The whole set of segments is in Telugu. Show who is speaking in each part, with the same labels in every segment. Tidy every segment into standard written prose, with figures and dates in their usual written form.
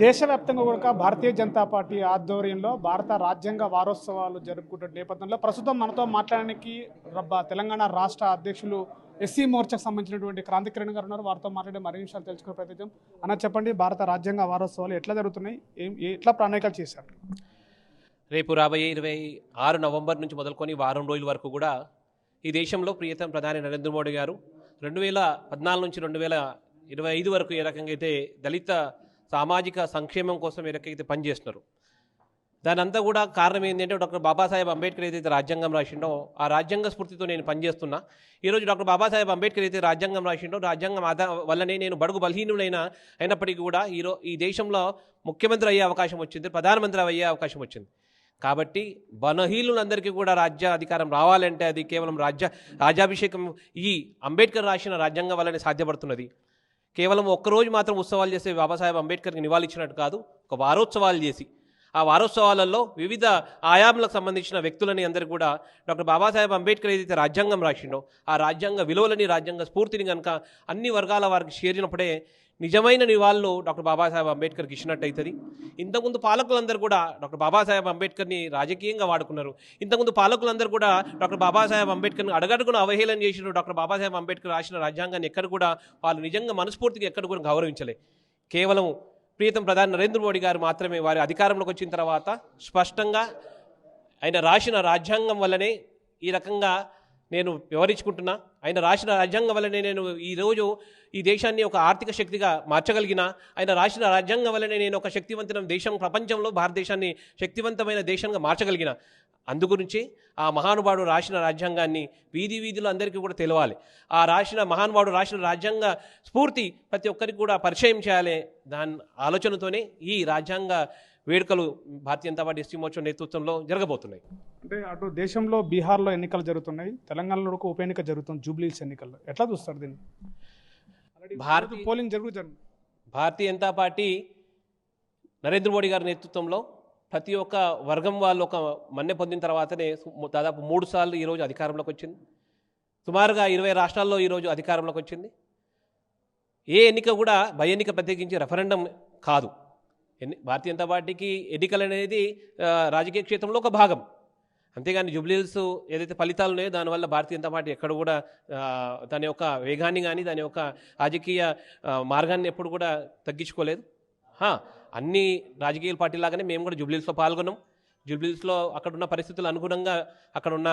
Speaker 1: దేశవ్యాప్తంగా కూడా భారతీయ జనతా పార్టీ ఆధ్వర్యంలో భారత రాజ్యాంగ వారోత్సవాలు జరుపుకుంటున్న నేపథ్యంలో ప్రస్తుతం మనతో మాట్లాడడానికి తెలంగాణ రాష్ట్ర అధ్యక్షులు ఎస్సీ మోర్చాకు సంబంధించినటువంటి క్రాంతి కిరణ్ గారు ఉన్నారు. వారితో మాట్లాడే మరిన్ని విషయాలు తెలుసుకునే ప్రయత్నం. అన్న చెప్పండి, భారత రాజ్యాంగ వారోత్సవాలు ఎట్లా జరుగుతున్నాయి, ఎట్లా ప్రణాళికలు చేశారు?
Speaker 2: రేపు రాబోయే 26 నవంబర్ నుంచి మొదలుకొని వారం రోజుల వరకు కూడా ఈ దేశంలో ప్రియతమ ప్రధాని నరేంద్ర మోడీ గారు 2014 నుంచి 2025 వరకు ఏ రకంగా అయితే దళిత సామాజిక సంక్షేమం కోసం ఏ రకంగా అయితే పనిచేస్తున్నారు, దాని అంతా కూడా కారణం ఏంటంటే డాక్టర్ బాబాసాహెబ్ అంబేద్కర్ ఏదైతే రాజ్యాంగం రాసిండో ఆ రాజ్యాంగ స్ఫూర్తితో నేను పనిచేస్తున్నా. ఈరోజు డాక్టర్ బాబాసాహెబ్ అంబేద్కర్ అయితే రాజ్యాంగం రాసిండో రాజ్యాంగం వల్లనే నేను బడుగు అయినప్పటికీ కూడా ఈ దేశంలో ముఖ్యమంత్రి అయ్యే అవకాశం వచ్చింది, ప్రధానమంత్రి అయ్యే అవకాశం వచ్చింది. కాబట్టి బలహీనులందరికీ కూడా రాజ్య అధికారం రావాలంటే అది కేవలం రాజ్యాభిషేకం ఈ అంబేద్కర్ రాసిన రాజ్యాంగం వల్లనే సాధ్యపడుతున్నది. కేవలం ఒక్కరోజు మాత్రం ఉత్సవాలు చేసే బాబాసాహెబ్ అంబేద్కర్కి నివాళిచ్చినట్టు కాదు, ఒక వారోత్సవాలు చేసి ఆ వారోత్సవాలలో వివిధ ఆయాములకు సంబంధించిన వ్యక్తులని అందరికీ కూడా డాక్టర్ బాబాసాహెబ్ అంబేద్కర్ ఏదైతే రాజ్యాంగం రాసిండో ఆ రాజ్యాంగ విలువలని రాజ్యాంగ స్ఫూర్తిని కనుక అన్ని వర్గాల వారికి చేరినప్పుడే నిజమైన నివాళులు డాక్టర్ బాబాసాహెబ్ అంబేద్కర్కి ఇచ్చినట్టు అవుతుంది. ఇంతకుముందు పాలకులందరూ కూడా డాక్టర్ బాబాసాహెబ్ అంబేద్కర్ని రాజకీయంగా వాడుకున్నారు. ఇంతకుముందు పాలకులందరూ కూడా డాక్టర్ బాబాసాహెబ్ అంబేద్కర్ని అడగడుగున అవహేళన చేసిన డాక్టర్ బాబాసాహెబ్ అంబేద్కర్ రాసిన రాజ్యాంగాన్ని ఎక్కడ కూడా వాళ్ళు నిజంగా మనస్ఫూర్తిగా ఎక్కడ కూడా గౌరవించలే. కేవలం ప్రియతమ ప్రధాని నరేంద్ర మోడీ గారు మాత్రమే వారి అధికారంలోకి వచ్చిన తర్వాత స్పష్టంగా ఆయన రాసిన రాజ్యాంగం వల్లనే ఈ రకంగా నేను వివరించుకుంటున్నా. ఆయన రాసిన రాజ్యాంగం వల్లనే నేను ఈరోజు ఈ దేశాన్ని ఒక ఆర్థిక శక్తిగా మార్చగలిగిన, ఆయన రాసిన రాజ్యాంగం వల్లనే నేను ఒక శక్తివంతమైన దేశం, ప్రపంచంలో భారతదేశాన్ని శక్తివంతమైన దేశంగా మార్చగలిగిన. అందుగురించి ఆ మహానుభావుడు రాసిన రాజ్యాంగాన్ని వీధిలో అందరికీ కూడా తెలవాలి. ఆ మహానుభావుడు రాసిన రాజ్యాంగ స్ఫూర్తి ప్రతి ఒక్కరికి కూడా పరిచయం చేయాలి. దాని ఆలోచనతోనే ఈ రాజ్యాంగ వేడుకలు భారతీయ జనతా పార్టీ ఎస్సీ మోర్చా నేతృత్వంలో జరగబోతున్నాయి.
Speaker 1: అంటే అటు దేశంలో బీహార్లో ఎన్నికలు జరుగుతున్నాయి, తెలంగాణలో ఉప ఎన్నిక జరుగుతుంది, జూబ్లీస్ ఎన్నికల్లో ఎట్లా చూస్తారు దీన్ని? పోలింగ్ జరుగుతుంది.
Speaker 2: భారతీయ జనతా పార్టీ నరేంద్ర మోడీ గారి నేతృత్వంలో ప్రతి ఒక్క వర్గం వాళ్ళు ఒక మన్నె పొందిన తర్వాతనే దాదాపు 3 సార్లు ఈరోజు అధికారంలోకి వచ్చింది. సుమారుగా 20 రాష్ట్రాల్లో ఈరోజు అధికారంలోకి వచ్చింది. ఏ ఎన్నిక కూడా భయ ఎన్నిక ప్రత్యేకించి రెఫరెండం కాదు. భారతీయ జనతా పార్టీకి ఎన్నికలు అనేది రాజకీయ క్షేత్రంలో ఒక భాగం. అంతేగాని జూబ్లీహిల్స్ ఏదైతే ఫలితాలు ఉన్నాయో దానివల్ల భారతీయ జనతా పార్టీ ఎక్కడ కూడా దాని యొక్క వేగాన్ని కానీ దాని యొక్క రాజకీయ మార్గాన్ని ఎప్పుడు కూడా తగ్గించుకోలేదు. అన్ని రాజకీయ పార్టీలాగానే మేము కూడా జూబ్లీహిల్స్లో పాల్గొన్నాం. జూబ్లీహిల్స్లో అక్కడున్న పరిస్థితులు అనుగుణంగా అక్కడున్న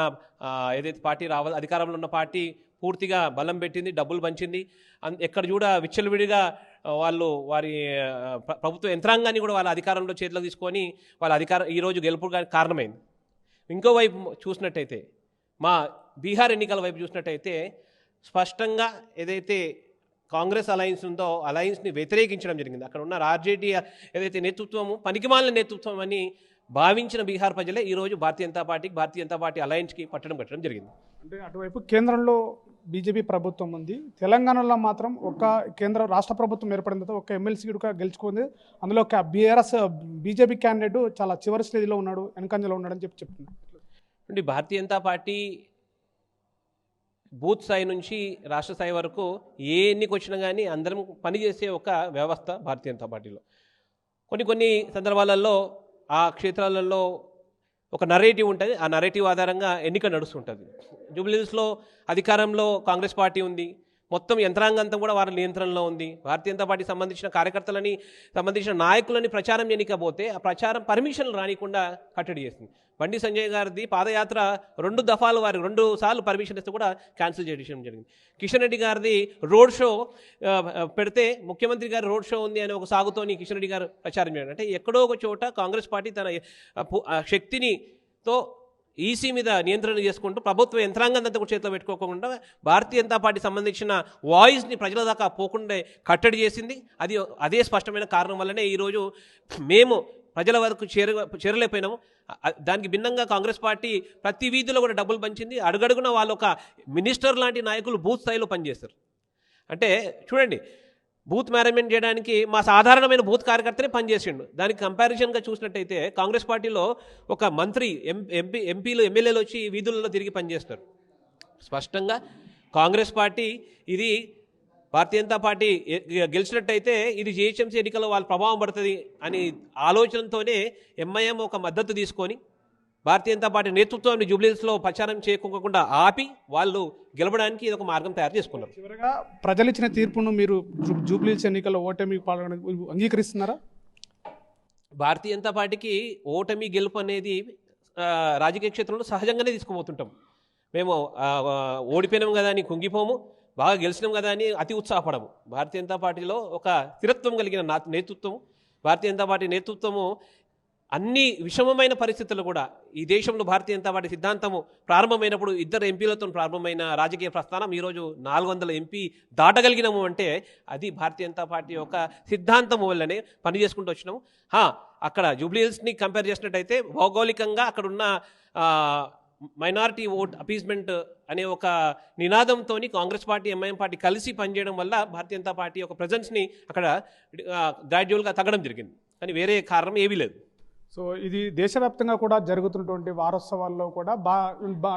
Speaker 2: ఏదైతే పార్టీ అధికారంలో ఉన్న పార్టీ పూర్తిగా బలం పెట్టింది, డబ్బులు పంచింది. ఎక్కడ చూడ విచ్చలవిడిగా వాళ్ళు వారి ప్రభుత్వ యంత్రాంగాన్ని కూడా వాళ్ళ అధికారంలో చేతిలోకి తీసుకొని వాళ్ళ ఈరోజు గెలుపు కారణమైంది. ఇంకోవైపు చూసినట్టయితే మా బీహార్ ఎన్నికల వైపు చూసినట్టయితే స్పష్టంగా ఏదైతే కాంగ్రెస్ అలయన్స్ ఉందో అలయన్స్ని వ్యతిరేకించడం జరిగింది. అక్కడ ఉన్న ఆర్జేడీ ఏదైతే నేతృత్వము పనికిమాలిన నేతృత్వం అని భావించిన బీహార్ ప్రజలే ఈరోజు భారతీయ జనతా పార్టీ అలయన్స్కి కట్టడం జరిగింది. అంటే
Speaker 1: అటువైపు కేంద్రంలో బీజేపీ ప్రభుత్వం ఉంది, తెలంగాణలో మాత్రం ఒక రాష్ట్ర ప్రభుత్వం ఏర్పడిన తర్వాత ఒక ఎమ్మెల్సీ కూడా గెలుచుకుంది. అందులో ఒక బీజేపీ క్యాండిడేట్ చాలా చివరి స్టేజ్లో ఉన్నాడు, వెనకంజలో ఉన్నాడని చెప్తున్నారు.
Speaker 2: అంటే భారతీయ జనతా పార్టీ బూత్ స్థాయి నుంచి రాష్ట్ర స్థాయి వరకు ఏ ఎన్నిక వచ్చినా కానీ అందరం పనిచేసే ఒక వ్యవస్థ భారతీయ జనతా పార్టీలో. కొన్ని సందర్భాలలో ఆ క్షేత్రాలలో ఒక నరేటివ్ ఉంటుంది, ఆ నరేటివ్ ఆధారంగా ఎన్నిక నడుస్తుంటుంది. జూబ్లీహిల్స్లో అధికారంలో కాంగ్రెస్ పార్టీ ఉంది, మొత్తం యంత్రాంగంతా కూడా వారి నియంత్రణలో ఉంది. భారతీయ జనతా పార్టీకి సంబంధించిన కార్యకర్తలని సంబంధించిన నాయకులని ప్రచారం చేయకపోతే ఆ ప్రచారం పర్మిషన్లు రానికుండా కట్టడి చేస్తుంది. బండి సంజయ్ గారిది పాదయాత్ర 2 దఫాలు వారికి 2 సార్లు పర్మిషన్ ఇస్తే కూడా క్యాన్సిల్ చేయడం జరిగింది. కిషన్ రెడ్డి గారిది రోడ్ షో పెడితే ముఖ్యమంత్రి గారి రోడ్ షో ఉంది అని ఒక సాగుతోని కిషన్ రెడ్డి గారు ప్రచారం చేయడం. అంటే ఎక్కడో ఒక చోట కాంగ్రెస్ పార్టీ తన శక్తినితో ఈసీ మీద నియంత్రణ చేసుకుంటూ ప్రభుత్వ యంత్రాంగంతా కూడా చేతిలో పెట్టుకోకుండా భారతీయ జనతా పార్టీ సంబంధించిన వాయిస్ని ప్రజల దాకా పోకుండా కట్టడి చేసింది. అదే స్పష్టమైన కారణం వల్లనే ఈరోజు మేము ప్రజల వరకు చేరలేకపోయినాము. దానికి భిన్నంగా కాంగ్రెస్ పార్టీ ప్రతి వీధిలో కూడా డబ్బులు పంచింది. అడుగడుగున వాళ్ళు ఒక మినిస్టర్ లాంటి నాయకులు బూత్ స్థాయిలో పనిచేస్తారు. అంటే చూడండి, బూత్ మేనేజ్మెంట్ చేయడానికి మా సాధారణమైన బూత్ కార్యకర్తనే పనిచేసిండు. దానికి కంపారిజన్గా చూసినట్టయితే కాంగ్రెస్ పార్టీలో ఒక మంత్రి, ఎంపీలు, ఎమ్మెల్యేలు వచ్చి వీధులలో తిరిగి పనిచేస్తారు. స్పష్టంగా కాంగ్రెస్ పార్టీ ఇది భారతీయ జనతా పార్టీ గెలిచినట్టయితే ఇది జిహెచ్ఎంసీ ఎన్నికల్లో వాళ్ళ ప్రభావం పడుతుంది అని ఆలోచనతోనే ఎంఐఎం ఒక మద్దతు తీసుకొని భారతీయ జనతా పార్టీ నేతృత్వాన్ని జూబ్లీహిల్స్లో ప్రచారం చేయకుండా ఆపి వాళ్ళు గెలవడానికి ఇది ఒక మార్గం తయారు చేసుకున్నారు.
Speaker 1: చివరగా ప్రజలు ఇచ్చిన తీర్పును మీరు జూబ్లీహిల్స్ ఎన్నికల్లో ఓటమి పాల్గొనడానికి అంగీకరిస్తున్నారా?
Speaker 2: భారతీయ జనతా పార్టీకి ఓటమి గెలుపు అనేది రాజకీయ క్షేత్రంలో సహజంగానే తీసుకుపోతుంటాం. మేము ఓడిపోయినాం కదా అని కుంగిపోము, బాగా గెలిచినాం కదా అని అతి ఉత్సాహపడము. భారతీయ జనతా పార్టీలో ఒక స్థిరత్వం కలిగిన నేతృత్వం, భారతీయ జనతా పార్టీ నేతృత్వము అన్ని విషమమైన పరిస్థితులు కూడా ఈ దేశంలో భారతీయ జనతా పార్టీ సిద్ధాంతము ప్రారంభమైనప్పుడు 2 ఎంపీలతో ప్రారంభమైన రాజకీయ ప్రస్థానం ఈరోజు 400 ఎంపీ దాటగలిగినాము అంటే అది భారతీయ జనతా పార్టీ యొక్క సిద్ధాంతము వల్లనే పనిచేసుకుంటూ వచ్చినాము. అక్కడ జూబ్లీహిల్స్ని కంపేర్ చేసినట్టయితే భౌగోళికంగా అక్కడున్న మైనారిటీ ఓట్ అపీస్మెంట్ అనే ఒక నినాదంతో కాంగ్రెస్ పార్టీ ఎంఐఎం పార్టీ కలిసి పనిచేయడం వల్ల భారతీయ జనతా పార్టీ యొక్క ప్రజెన్స్ని అక్కడ గ్రాడ్యువల్గా తగ్గడం జరిగింది, కానీ వేరే కారణం ఏమీ లేదు.
Speaker 1: సో ఇది దేశవ్యాప్తంగా కూడా జరుగుతున్నటువంటి వారోత్సవాల్లో కూడా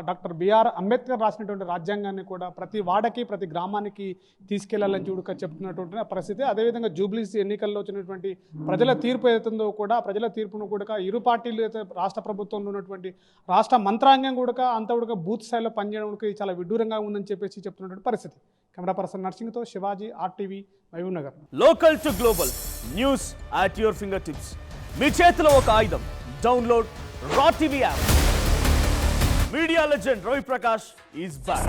Speaker 1: డాక్టర్ బిఆర్ అంబేద్కర్ రాసినటువంటి రాజ్యాంగాన్ని కూడా ప్రతి వాడకి ప్రతి గ్రామానికి తీసుకెళ్లాలని చూడక చెప్తున్నటువంటి పరిస్థితి. అదేవిధంగా జూబ్లీహిల్స్ ఎన్నికల్లో వచ్చినటువంటి ప్రజల తీర్పు ఏదైతుందో కూడా ప్రజల తీర్పును కూడా ఇరు పార్టీలు అయితే రాష్ట్ర ప్రభుత్వంలో ఉన్నటువంటి రాష్ట్ర మంత్రాంగం కూడా అంతా కూడా బూత్ స్థాయిలో పనిచేయడానికి చాలా విడ్డూరంగా ఉందని చెప్పేసి చెప్తున్నటువంటి పరిస్థితి. కెమెరా పర్సన్ నర్సింగ్తో Shivaji, RTV, Mahbubnagar.
Speaker 3: Local to global news at your finger tips. మీ చేతిలో ఒక ఆయుధం. డౌన్లోడ్ రా TV app. Media legend Ravi Prakash is back.